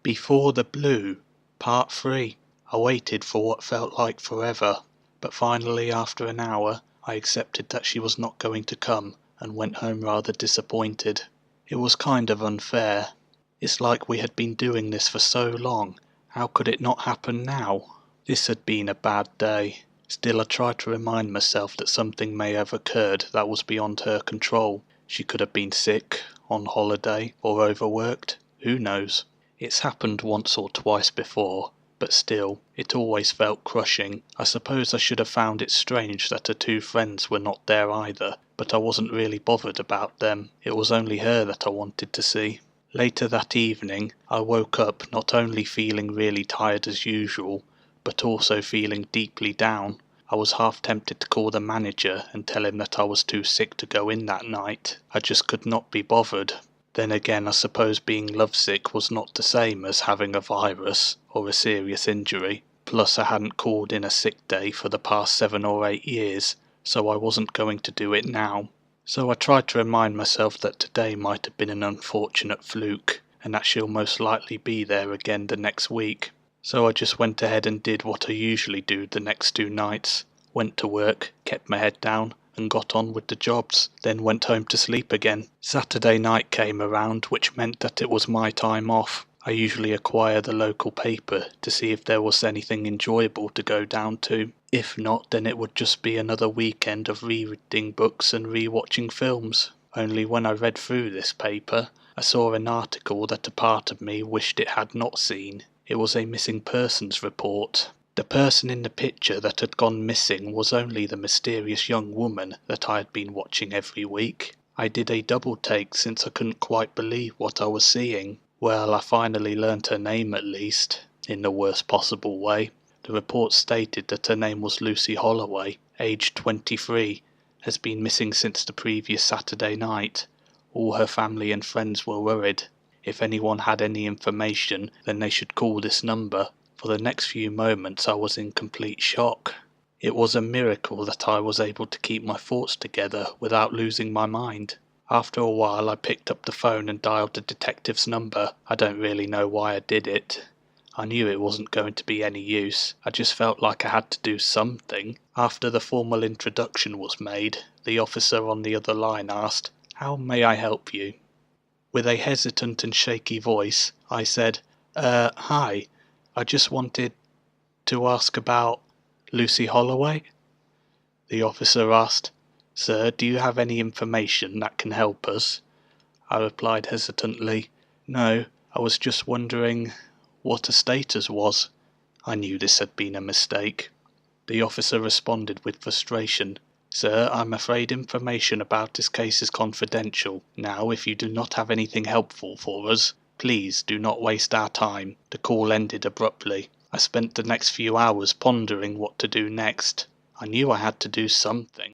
Before the Blue, Part 3. I waited for what felt like forever, but finally after an hour I accepted that she was not going to come and went home rather disappointed. It was kind of unfair. It's like we had been doing this for so long. How could it not happen now? This had been a bad day. Still I tried to remind myself that something may have occurred that was beyond her control. She could have been sick, on holiday, or overworked. Who knows? It's happened once or twice before, but still, it always felt crushing. I suppose I should have found it strange that her two friends were not there either, but I wasn't really bothered about them. It was only her that I wanted to see. Later that evening, I woke up not only feeling really tired as usual, but also feeling deeply down. I was half tempted to call the manager and tell him that I was too sick to go in that night. I just could not be bothered. Then again, I suppose being lovesick was not the same as having a virus or a serious injury. Plus I hadn't called in a sick day for the past 7 or 8 years, so I wasn't going to do it now. So I tried to remind myself that today might have been an unfortunate fluke, and that she'll most likely be there again the next week. So I just went ahead and did what I usually do the next 2 nights. Went to work, kept my head down, and got on with the jobs, then went home to sleep again. Saturday night came around, which meant that it was my time off. I usually acquire the local paper to see if there was anything enjoyable to go down to. If not, then it would just be another weekend of reading books and re-watching films. Only when I read through this paper, I saw an article that a part of me wished it had not seen. It was a missing persons report. The person in the picture that had gone missing was only the mysterious young woman that I had been watching every week. I did a double take since I couldn't quite believe what I was seeing. Well, I finally learnt her name at least, in the worst possible way. The report stated that her name was Lucy Holloway, aged 23, has been missing since the previous Saturday night. All her family and friends were worried. If anyone had any information, then they should call this number. For the next few moments I was in complete shock. It was a miracle that I was able to keep my thoughts together without losing my mind. After a while I picked up the phone and dialed the detective's number. I don't really know why I did it. I knew it wasn't going to be any use. I just felt like I had to do something. After the formal introduction was made, the officer on the other line asked, "How may I help you?" With a hesitant and shaky voice, I said, Hi. I just wanted to ask about Lucy Holloway." The officer asked, "Sir, do you have any information that can help us?" I replied hesitantly, "No, I was just wondering what her status was." I knew this had been a mistake. The officer responded with frustration, "Sir, I'm afraid information about this case is confidential. Now, if you do not have anything helpful for us, please do not waste our time." The call ended abruptly. I spent the next few hours pondering what to do next. I knew I had to do something.